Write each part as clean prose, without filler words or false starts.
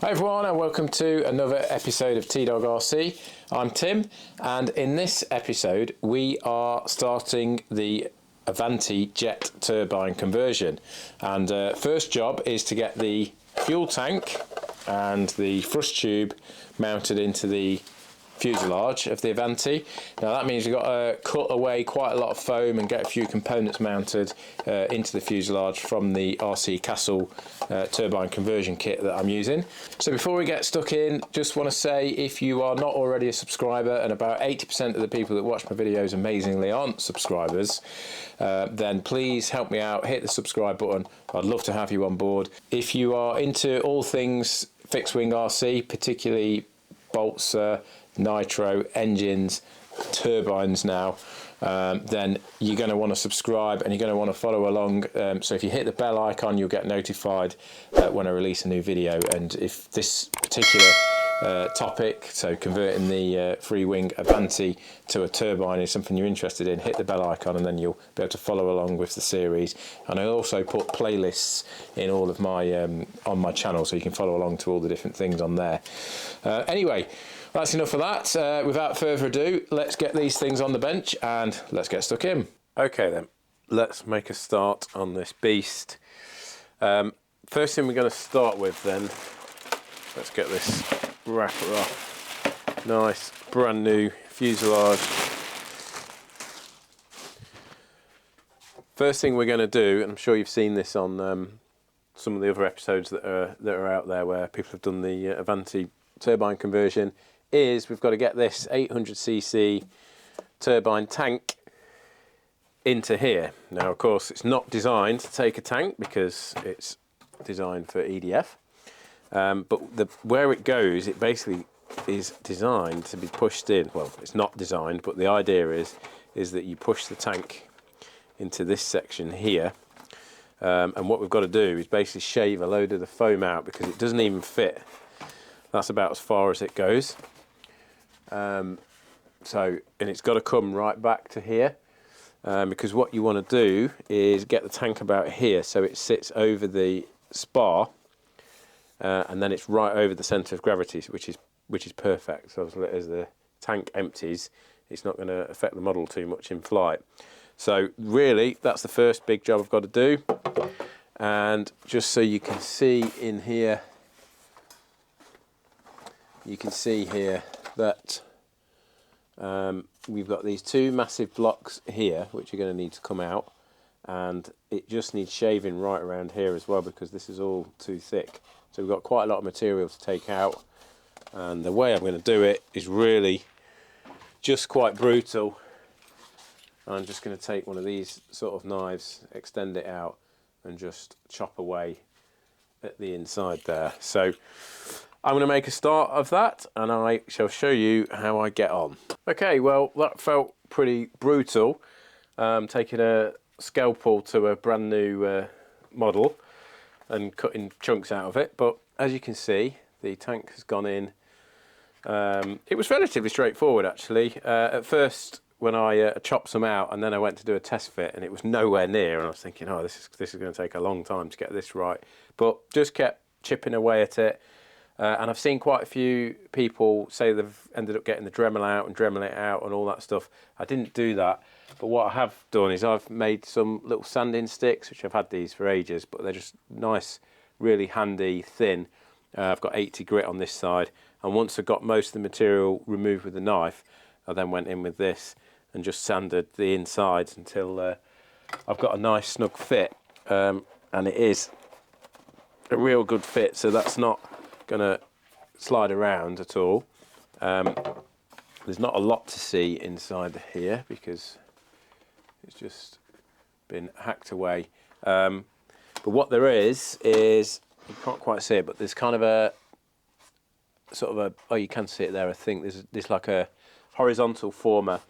Hi everyone and welcome to another episode of T-Dog RC. I'm Tim and in this episode we are starting the Avanti jet turbine conversion, and first job is to get the fuel tank and the thrust tube mounted into the fuselage of the Avanti. Now that means you've got to cut away quite a lot of foam and get a few components mounted into the fuselage from the RC Castle turbine conversion kit that I'm using. So before we get stuck in, just want to say, if you are not already a subscriber, and about 80% of the people that watch my videos amazingly aren't subscribers, then please help me out, hit the subscribe button. I'd love to have you on board. If you are into all things fixed wing RC, particularly bolts, nitro, engines, turbines now, then you're going to want to subscribe and you're going to want to follow along. So if you hit the bell icon, you'll get notified when I release a new video. And if this particular topic, so converting the Freewing Avanti to a turbine, is something you're interested in, hit the bell icon and then you'll be able to follow along with the series. And I also put playlists in all of my on my channel, so you can follow along to all the different things on there. Anyway, that's enough of that. Without further ado, let's get these things on the bench and let's get stuck in. Okay then, let's make a start on this beast. First thing we're going to start with then, let's get this wrapper off. Nice brand new fuselage. First thing we're going to do, and I'm sure you've seen this on some of the other episodes that are out there where people have done the Avanti turbine conversion, is we've got to get this 800cc turbine tank into here. Now of course it's not designed to take a tank because it's designed for EDF, but where it goes, it basically is designed to be pushed in. Well, it's not designed, but the idea is that you push the tank into this section here, and what we've got to do is basically shave a load of the foam out because it doesn't even fit. That's about as far as it goes. And it's got to come right back to here, because what you want to do is get the tank about here so it sits over the spar, and then it's right over the centre of gravity, which is perfect. So as the tank empties, it's not going to affect the model too much in flight. So really, that's the first big job I've got to do. And just so you can see in here, you can see here that we've got these two massive blocks here which are going to need to come out, and it just needs shaving right around here as well because this is all too thick. So we've got quite a lot of material to take out, and the way I'm going to do it is really just quite brutal. I'm just going to take one of these sort of knives, extend it out and just chop away at the inside there. So I'm going to make a start of that and I shall show you how I get on. Okay, well that felt pretty brutal, taking a scalpel to a brand new model and cutting chunks out of it, but as you can see the tank has gone in. It was relatively straightforward actually. At first when I chopped some out and then I went to do a test fit and it was nowhere near, and I was thinking, oh, this is going to take a long time to get this right, but just kept chipping away at it. And I've seen quite a few people say they've ended up getting the Dremel out and Dremel it out and all that stuff. I didn't do that, but what I have done is I've made some little sanding sticks, which I've had these for ages, but they're just nice, really handy, thin. I've got 80 grit on this side, and once I got most of the material removed with the knife, I then went in with this and just sanded the insides until I've got a nice snug fit, and it is a real good fit, so that's not going to slide around at all. There's not a lot to see inside here because it's just been hacked away, but what there is you can't quite see it, but there's kind of a sort of a, oh, you can see it there, I think there's like a horizontal former,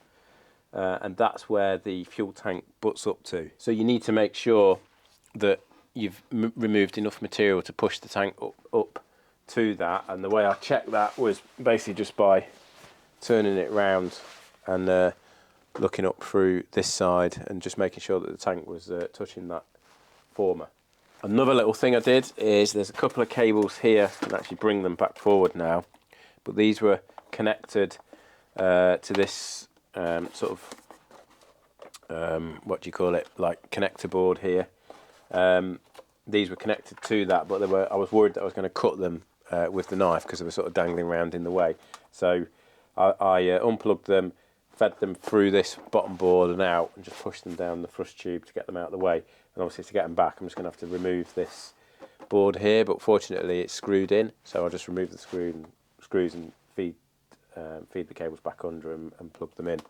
and that's where the fuel tank butts up to. So you need to make sure that you've removed enough material to push the tank up to that, and the way I checked that was basically just by turning it round and looking up through this side and just making sure that the tank was touching that former. Another little thing I did is there's a couple of cables here. I can actually bring them back forward now, but these were connected to this sort of what do you call it, like connector board here. These were connected to that, but I was worried that I was going to cut them with the knife because they were sort of dangling around in the way. So I unplugged them, fed them through this bottom board and out, and just pushed them down the thrust tube to get them out of the way. And obviously to get them back, I'm just going to have to remove this board here, but fortunately it's screwed in, so I'll just remove the screws and feed the cables back under and plug them in.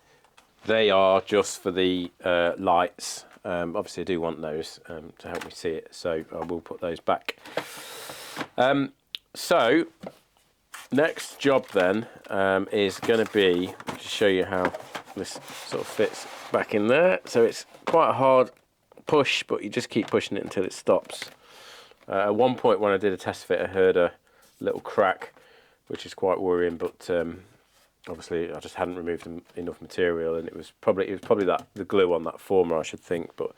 They are just for the lights. Obviously I do want those to help me see it, so I will put those back. So next job then is going to be to show you how this sort of fits back in there. So it's quite a hard push, but you just keep pushing it until it stops. At one point when I did a test fit, I heard a little crack, which is quite worrying, but obviously I just hadn't removed enough material, and it was probably that the glue on that former, I should think, but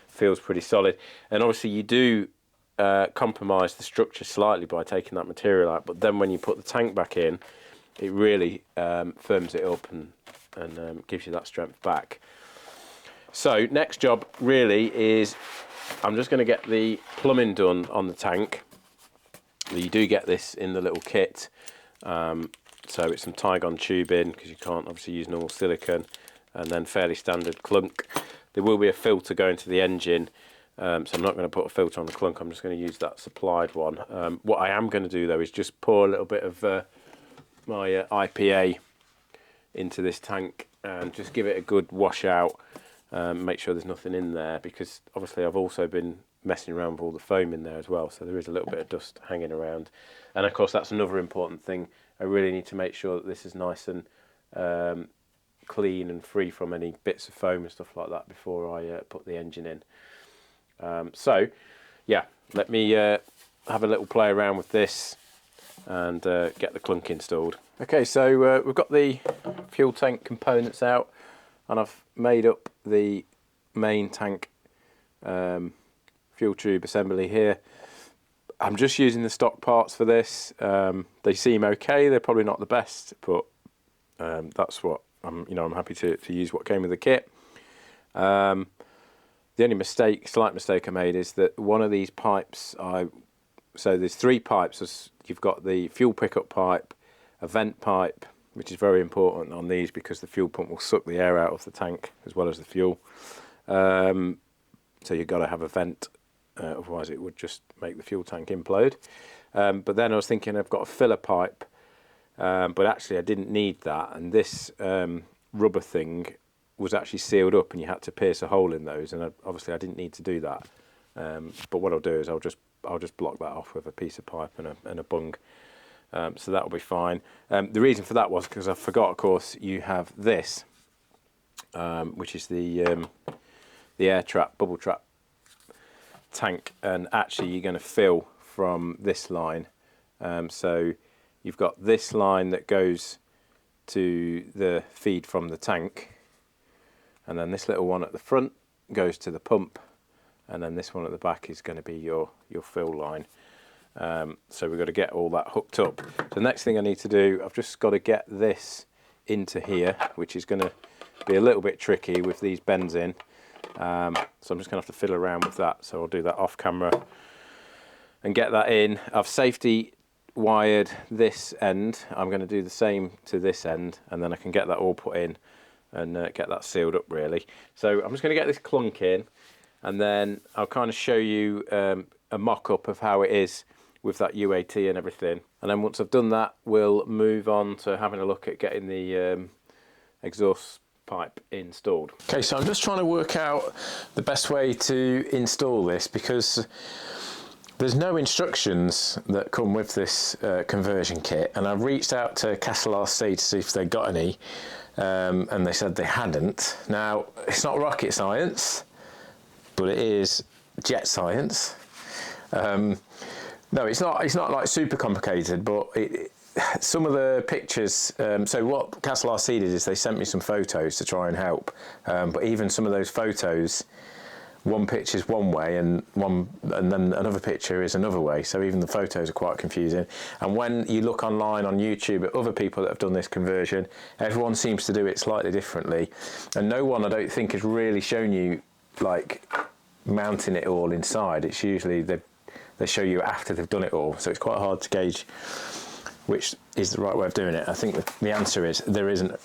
feels pretty solid. And obviously you do compromise the structure slightly by taking that material out, but then when you put the tank back in, it really firms it up and gives you that strength back. So next job really is I'm just going to get the plumbing done on the tank. You do get this in the little kit. So it's some Tygon tubing, because you can't obviously use normal silicone, and then fairly standard clunk. There will be a filter going to the engine, so I'm not going to put a filter on the clunk, I'm just going to use that supplied one. What I am going to do though is just pour a little bit of my IPA into this tank and just give it a good wash out, make sure there's nothing in there, because obviously I've also been messing around with all the foam in there as well, so there is a little bit of dust hanging around. And of course that's another important thing. I really need to make sure that this is nice and clean and free from any bits of foam and stuff like that before I put the engine in. So yeah, let me have a little play around with this and get the clunk installed. Okay, so we've got the fuel tank components out, and I've made up the main tank fuel tube assembly here. I'm just using the stock parts for this. They seem okay. They're probably not the best, but that's what I'm happy to use what came with the kit. The only slight mistake I made is that one of these pipes, so there's 3 pipes. You've got the fuel pickup pipe, a vent pipe, which is very important on these because the fuel pump will suck the air out of the tank as well as the fuel. So you've got to have a vent. Otherwise it would just make the fuel tank implode. But then I was thinking I've got a filler pipe, but actually I didn't need that, and this rubber thing was actually sealed up and you had to pierce a hole in those, and obviously I didn't need to do that. But what I'll do is I'll just block that off with a piece of pipe and a bung, so that'll be fine. The reason for that was because I forgot, of course, you have this, which is the air trap, bubble trap tank, and actually you're going to fill from this line. So you've got this line that goes to the feed from the tank, and then this little one at the front goes to the pump, and then this one at the back is going to be your fill line. So we've got to get all that hooked up. So the next thing I need to do, I've just got to get this into here, which is going to be a little bit tricky with these bends in. So I'm just going to have to fiddle around with that, so I'll do that off camera and get that in. I've safety wired this end. I'm going to do the same to this end, and then I can get that all put in and get that sealed up really. So I'm just going to get this clunk in, and then I'll kind of show you a mock-up of how it is with that UAT and everything. And then once I've done that, we'll move on to having a look at getting the exhaust pipe installed. Okay, so I'm just trying to work out the best way to install this, because there's no instructions that come with this conversion kit, and I've reached out to Castle RC to see if they got any, and they said they hadn't. Now, it's not rocket science, but it is jet science. No, it's not like super complicated, but some of the pictures, so what Castle RC did is they sent me some photos to try and help, but even some of those photos one picture is one way and then another picture is another way, so even the photos are quite confusing. And when you look online on YouTube at other people that have done this conversion, everyone seems to do it slightly differently, and no one, I don't think, has really shown you like mounting it all inside. It's usually they show you after they've done it all, so it's quite hard to gauge which is the right way of doing it. I think the answer is there isn't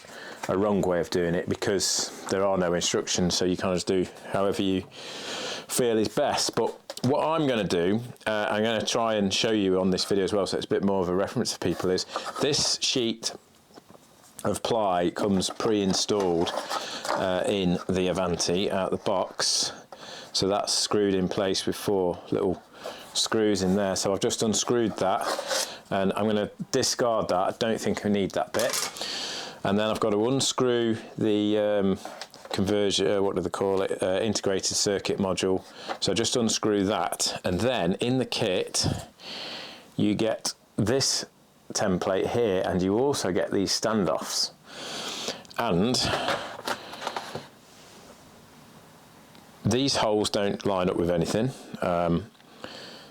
a wrong way of doing it, because there are no instructions, so you kind of just do however you feel is best. But what I'm going to do, I'm going to try and show you on this video as well, so it's a bit more of a reference for people, is this sheet of ply comes pre-installed in the Avanti out the box, so that's screwed in place with 4 little screws in there. So I've just unscrewed that, and I'm going to discard that. I don't think I need that bit. And then I've got to unscrew the conversion, what do they call it, integrated circuit module. So just unscrew that, and then in the kit you get this template here, and you also get these standoffs. And these holes don't line up with anything,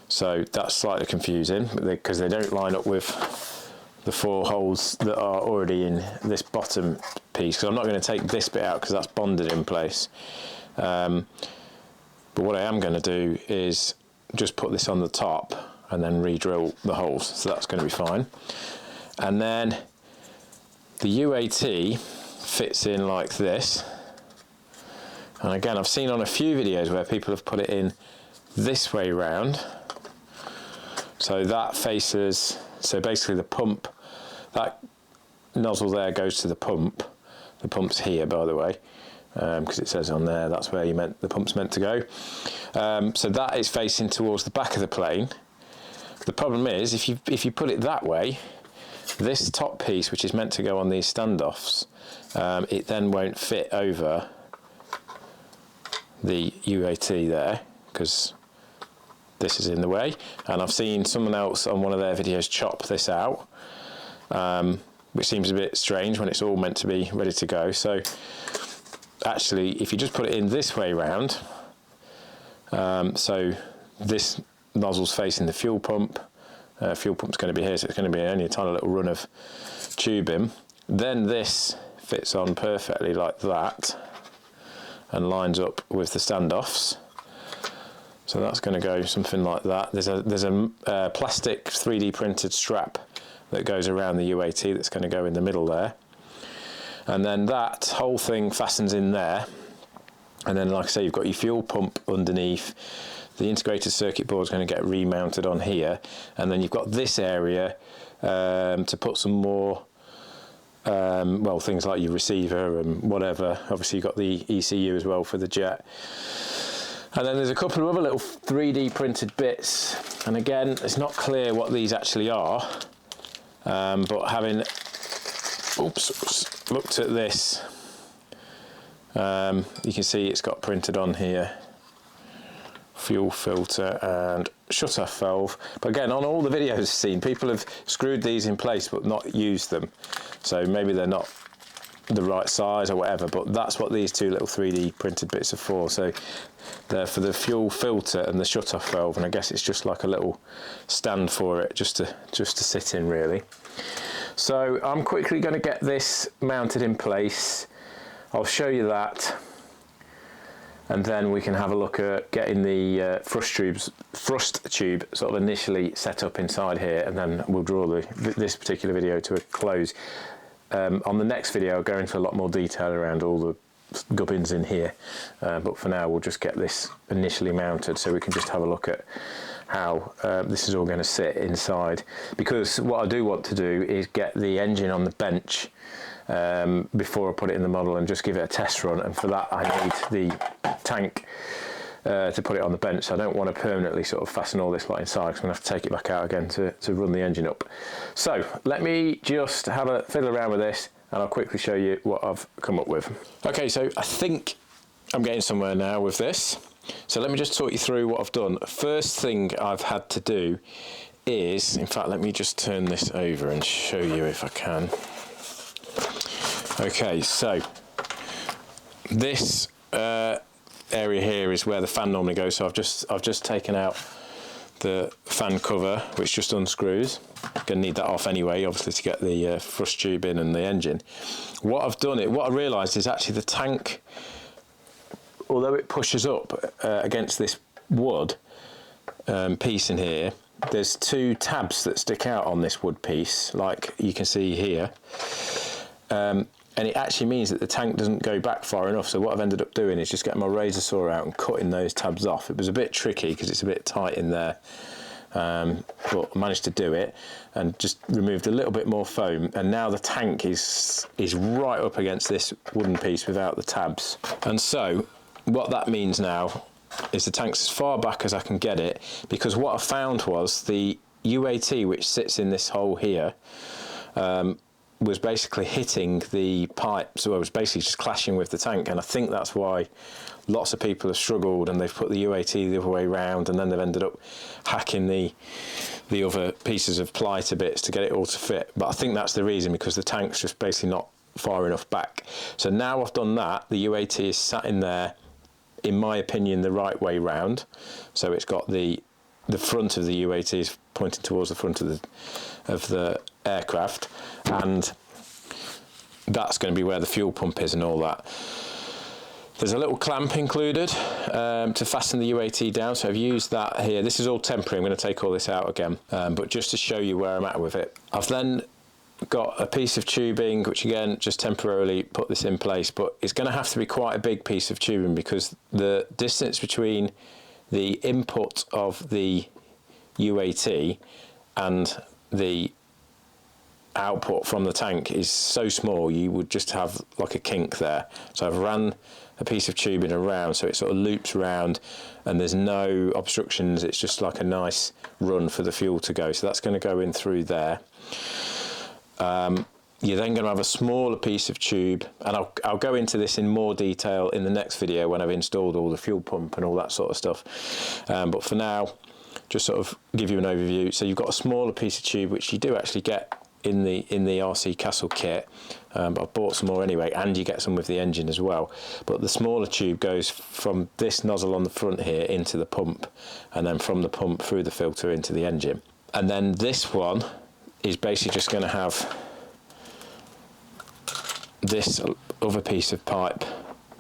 so that's slightly confusing, because they don't line up with the 4 holes that are already in this bottom piece. So I'm not going to take this bit out because that's bonded in place. But what I am going to do is just put this on the top and then re-drill the holes, so that's going to be fine. And then the UAT fits in like this. And again, I've seen on a few videos where people have put it in this way round. So that faces, so basically the pump, that nozzle there goes to the pump. The pump's here, by the way, because it says on there that's where the pump's meant to go. So that is facing towards the back of the plane. The problem is, if you put it that way, this top piece, which is meant to go on these standoffs, it then won't fit over the UAT there, because this is in the way. And I've seen someone else on one of their videos chop this out, which seems a bit strange when it's all meant to be ready to go. So actually, if you just put it in this way round, so this nozzle's facing the fuel pump, fuel pump's going to be here, so it's going to be only a tiny little run of tubing, then this fits on perfectly like that and lines up with the standoffs. So that's going to go something like that. There's a plastic 3D printed strap that goes around the UAT that's going to go in the middle there, and then that whole thing fastens in there. And then, like I say, you've got your fuel pump underneath. The integrated circuit board is going to get remounted on here, and then you've got this area to put some more well, things like your receiver and whatever. Obviously you've got the ECU as well for the jet. And then there's a couple of other little 3D printed bits, and again, it's not clear what these actually are, but having looked at this, you can see it's got printed on here, fuel filter and shut-off valve. But again, on all the videos I've seen, people have screwed these in place but not used them, so maybe they're not the right size or whatever, but that's what these two little 3D printed bits are for. So they're for the fuel filter and the shut-off valve, and I guess it's just like a little stand for it, just to sit in, really. So I'm quickly going to get this mounted in place. I'll show you that, and then we can have a look at getting the thrust tube sort of initially set up inside here, and then we'll draw this particular video to a close. On the next video I'll go into a lot more detail around all the gubbins in here, but for now we'll just get this initially mounted so we can just have a look at how this is all going to sit inside, because what I do want to do is get the engine on the bench before I put it in the model and just give it a test run, and for that I need the tank to put it on the bench. So I don't want to permanently sort of fasten all this lot inside, because I'm going to have to take it back out again to run the engine up. So let me just have a fiddle around with this, and I'll quickly show you what I've come up with. Okay, so I think I'm getting somewhere now with this. So let me just talk you through what I've done. First thing I've had to do is, in fact, let me just turn this over and show you if I can. Okay, so this area here is where the fan normally goes, so I've just taken out the fan cover, which just unscrews. Gonna need that off anyway, obviously, to get the thrust tube in and the engine. What I realised is actually the tank, although it pushes up against this wood piece in here, there's two tabs that stick out on this wood piece, like you can see here. And it actually means that the tank doesn't go back far enough. So what I've ended up doing is just getting my razor saw out and cutting those tabs off. It was a bit tricky because it's a bit tight in there, but I managed to do it and just removed a little bit more foam. And now the tank is right up against this wooden piece without the tabs. And so what that means now is the tank's as far back as I can get it, because what I found was the UAT, which sits in this hole here, was basically hitting the pipe, so it was basically just clashing with the tank, and I think that's why lots of people have struggled, and they've put the UAT the other way round, and then they've ended up hacking the other pieces of ply to bits to get it all to fit. But I think that's the reason, because the tank's just basically not far enough back. So now I've done that, the UAT is sat in there, in my opinion, the right way round. So it's got the front of the UAT is pointing towards the front of the aircraft, and that's going to be where the fuel pump is and all that. There's a little clamp included to fasten the UAT down, so I've used that here. This is all temporary, I'm going to take all this out again, but just to show you where I'm at with it. I've then got a piece of tubing, which again, just temporarily put this in place, but it's going to have to be quite a big piece of tubing, because the distance between the input of the UAT and the output from the tank is so small, you would just have like a kink there. So I've ran a piece of tubing around, so it sort of loops around and there's no obstructions. It's just like a nice run for the fuel to go. So that's going to go in through there. You're then going to have a smaller piece of tube, and I'll go into this in more detail in the next video when I've installed all the fuel pump and all that sort of stuff. But for now, just sort of give you an overview. So you've got a smaller piece of tube, which you do actually get in the RC Castle kit, but I've bought some more anyway, and you get some with the engine as well. But the smaller tube goes from this nozzle on the front here into the pump, and then from the pump through the filter into the engine. And then this one is basically just going to have this other piece of pipe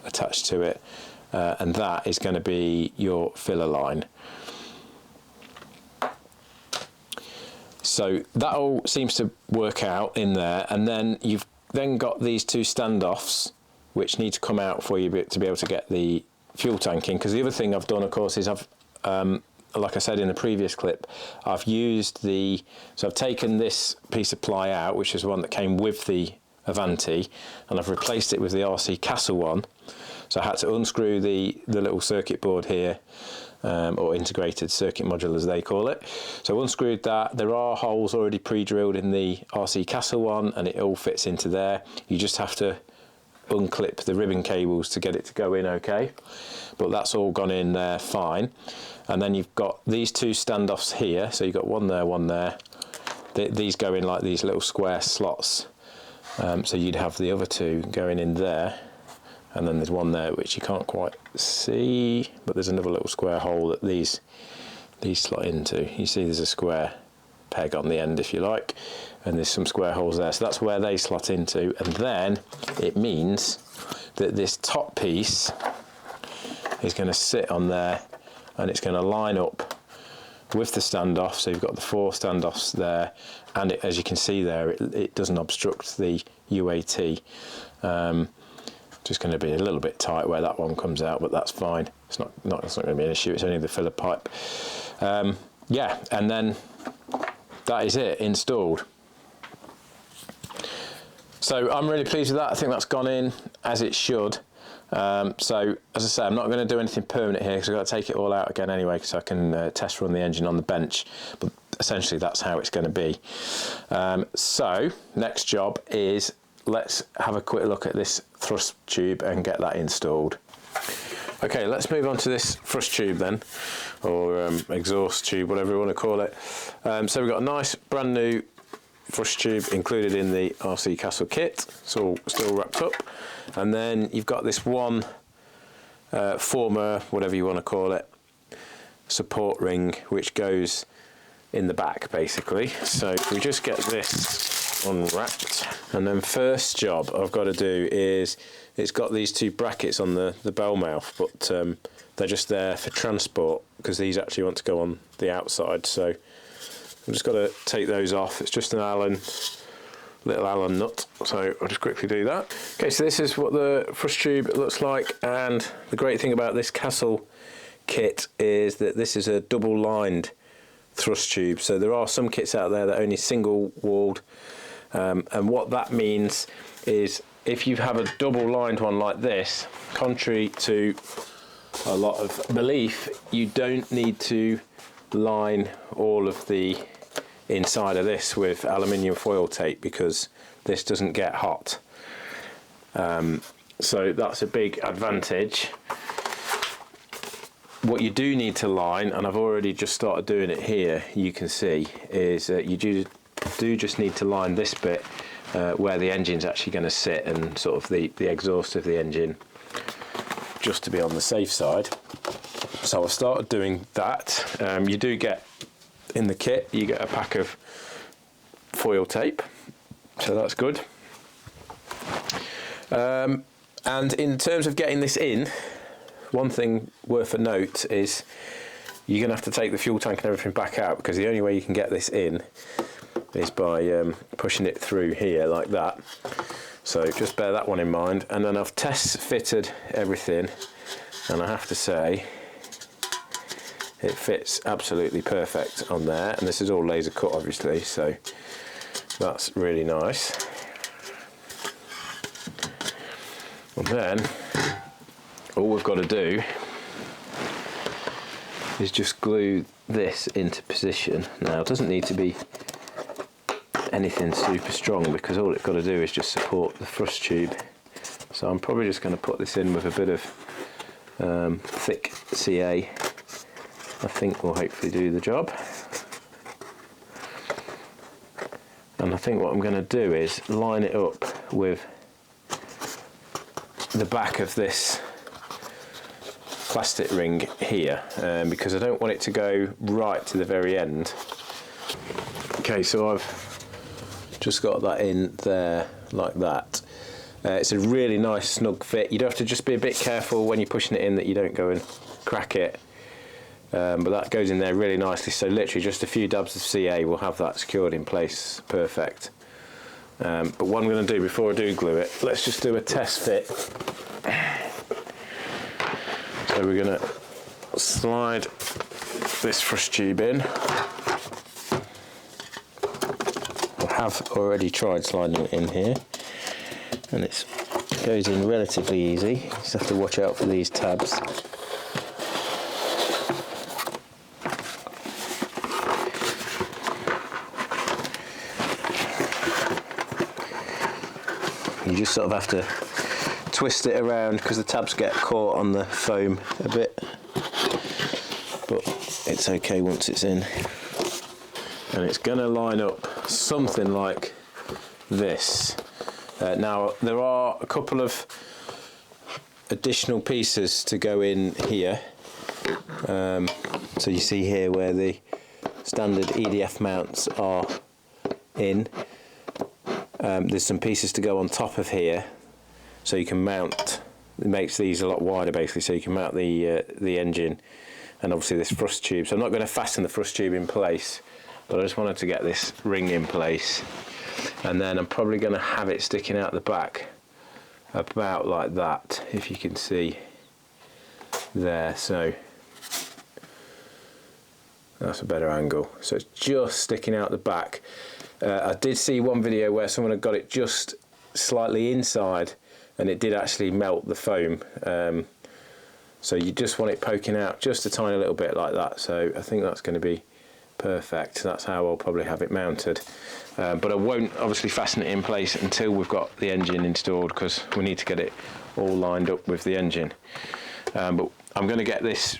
attached to it, and that is going to be your filler line. So that all seems to work out in there, and then you've then got these two standoffs which need to come out for you to be able to get the fuel tank in. Because the other thing I've done, of course, is I've like I said in the previous clip, I've used so I've taken this piece of ply out, which is the one that came with the Avanti, and I've replaced it with the RC Castle one. So I had to unscrew the little circuit board here, or integrated circuit module as they call it. So I unscrewed that. There are holes already pre-drilled in the RC Castle one, and it all fits into there. You just have to unclip the ribbon cables to get it to go in okay, but that's all gone in there fine. And then you've got these two standoffs here, so you've got one there. These go in like these little square slots, so you'd have the other two going in there, and then there's one there which you can't quite see, but there's another little square hole that these slot into. You see there's a square peg on the end, if you like, and there's some square holes there, so that's where they slot into. And then it means that this top piece is going to sit on there, and it's going to line up with the standoff. So you've got the 4 standoffs there, and as you can see there, it doesn't obstruct the UAT. Just going to be a little bit tight where that one comes out, but that's fine. It's not going to be an issue. It's only the filler pipe. Yeah, and then that is it installed. So I'm really pleased with that. I think that's gone in as it should. So as I say, I'm not going to do anything permanent here because I've got to take it all out again anyway, because I can test run the engine on the bench. But essentially that's how it's going to be. So next job is, let's have a quick look at this thrust tube and get that installed. Okay, let's move on to this thrust tube then, or exhaust tube, whatever you want to call it. So we've got a nice brand new thrust tube included in the RC Castle kit. It's all still wrapped up. And then you've got this one former, whatever you want to call it, support ring, which goes in the back basically. So if we just get this unwrapped, and then first job I've got to do is, it's got these two brackets on the bell mouth, but they're just there for transport because these actually want to go on the outside. So I've just got to take those off. It's just an little Allen nut, so I'll just quickly do that. Okay, so this is what the thrust tube looks like, and the great thing about this Castle kit is that this is a double lined thrust tube. So there are some kits out there that are only single walled, and what that means is if you have a double lined one like this, contrary to a lot of belief, you don't need to line all of the inside of this with aluminium foil tape because this doesn't get hot. So that's a big advantage. What you do need to line, and I've already just started doing it here, you can see, is you do just need to line this bit where the engine's actually going to sit, and sort of the exhaust of the engine, just to be on the safe side. So I've started doing that. You do get, in the kit, you get a pack of foil tape, so that's good. And in terms of getting this in, one thing worth a note is you're going to have to take the fuel tank and everything back out, because the only way you can get this in is by pushing it through here like that. So just bear that one in mind. And then I've test fitted everything, and I have to say it fits absolutely perfect on there, and this is all laser cut obviously, so that's really nice. And then all we've got to do is just glue this into position. Now it doesn't need to be anything super strong, because all it's got to do is just support the thrust tube. So I'm probably just going to put this in with a bit of thick CA. I think will hopefully do the job. And I think what I'm going to do is line it up with the back of this plastic ring here, because I don't want it to go right to the very end. Okay, so I've just got that in there like that. It's a really nice snug fit. You do have to just be a bit careful when you're pushing it in that you don't go and crack it, but that goes in there really nicely. So literally just a few dabs of CA will have that secured in place perfect. But what I'm going to do before I do glue it, let's just do a test fit. So we're going to slide this thrust tube in. I have already tried sliding it in here, and it goes in relatively easy. You just have to watch out for these tabs. You just sort of have to twist it around because the tabs get caught on the foam a bit, but it's okay once it's in. And it's going to line up something like this. Now there are a couple of additional pieces to go in here. So you see here where the standard EDF mounts are in. There's some pieces to go on top of here, so you can mount. It makes these a lot wider basically, so you can mount the engine and obviously this thrust tube. So I'm not going to fasten the thrust tube in place, but I just wanted to get this ring in place, and then I'm probably going to have it sticking out the back about like that, if you can see there. So that's a better angle. So it's just sticking out the back. I did see one video where someone had got it just slightly inside, and it did actually melt the foam. So you just want it poking out just a tiny little bit like that. So I think that's going to be perfect. That's how I'll probably have it mounted. But I won't obviously fasten it in place until we've got the engine installed, because we need to get it all lined up with the engine. But I'm going to get this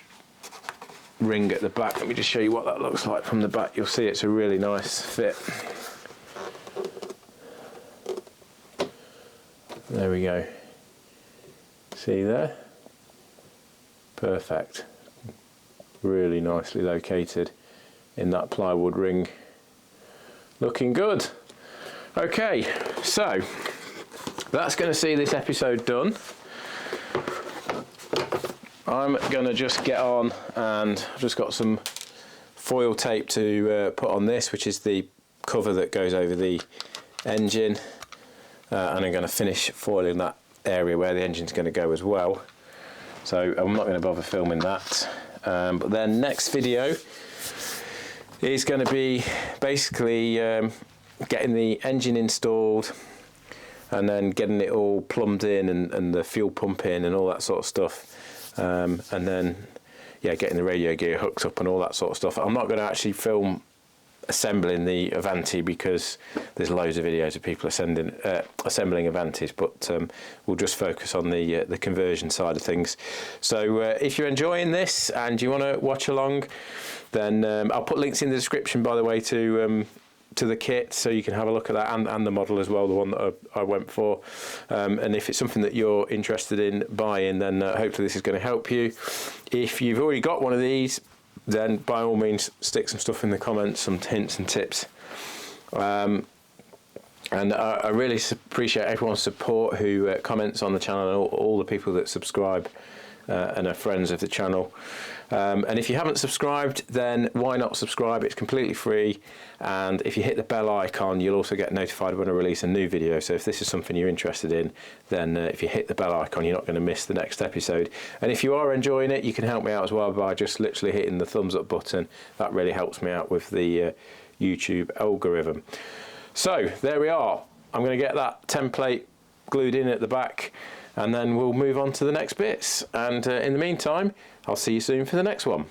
ring at the back. Let me just show you what that looks like from the back. You'll see it's a really nice fit. There we go. See there? Perfect. Really nicely located in that plywood ring. Looking good. Okay, so that's going to see this episode done. I'm going to just get on, and I've just got some foil tape to put on this, which is the cover that goes over the engine, and I'm going to finish foiling that area where the engine's going to go as well. So I'm not going to bother filming that, but then next video is going to be basically getting the engine installed, and then getting it all plumbed in, and the fuel pump in and all that sort of stuff, and then yeah, getting the radio gear hooked up and all that sort of stuff. I'm not going to actually film assembling the Avanti because there's loads of videos of people assembling Avantis, but we'll just focus on the conversion side of things. So if you're enjoying this and you want to watch along, then I'll put links in the description, by the way, to the kit, so you can have a look at that, and the model as well, the one that I went for. And if it's something that you're interested in buying, then hopefully this is going to help you. If you've already got one of these, then by all means stick some stuff in the comments, some hints and tips. And I really appreciate everyone's support who comments on the channel, and all the people that subscribe and are friends of the channel. And if you haven't subscribed, then why not subscribe? It's completely free, and if you hit the bell icon, you'll also get notified when I release a new video. So if this is something you're interested in, then if you hit the bell icon, you're not going to miss the next episode. And if you are enjoying it, you can help me out as well by just literally hitting the thumbs up button. That really helps me out with the YouTube algorithm. So there we are. I'm going to get that template glued in at the back, and then we'll move on to the next bits. And in the meantime, I'll see you soon for the next one.